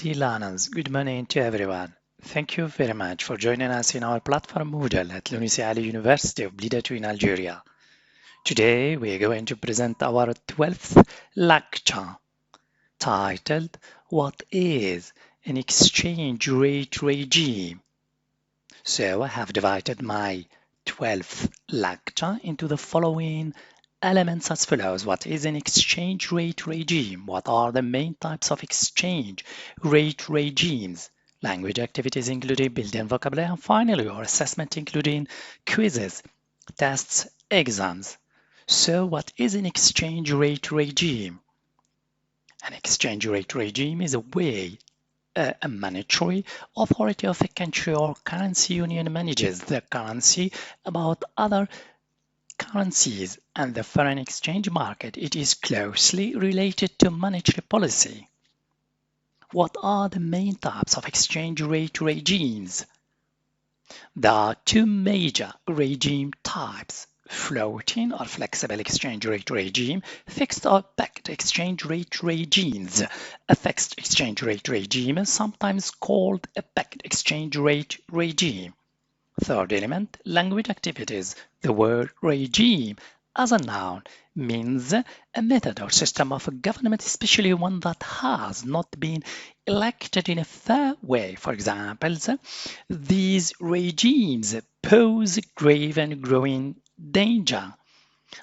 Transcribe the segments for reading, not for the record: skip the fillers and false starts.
dear learners, good morning to everyone. Thank you very much for joining us in our platform Moodle at l'Université Ali University of Blida in Algeria. Today we are going to present our 12th lecture titled What is an exchange rate regime? So I have divided my 12th lecture into the following elements as follows. What is an exchange rate regime? What are the main types of exchange rate regimes? Language activities including building vocabulary, and finally your assessment including quizzes, tests, exams. So what is an exchange rate regime? An exchange rate regime is a way a monetary authority of a country or currency union manages the currency about other currencies and the foreign exchange market. It is closely related to monetary policy. What are the main types of exchange rate regimes? There are two major regime types: floating or flexible exchange rate regime, fixed or pegged exchange rate regimes. A fixed exchange rate regime is sometimes called a pegged exchange rate regime. Third element, language activities. The word regime as a noun means a method or system of government, especially one that has not been elected in a fair way. For example, these regimes pose grave and growing danger.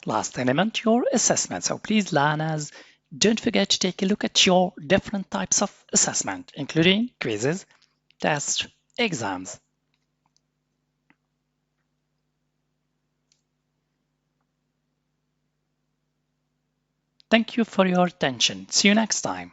Last element, your assessment. So please, learners, don't forget to take a look at your different types of assessment, including quizzes, tests, exams. Thank you for your attention. See you next time.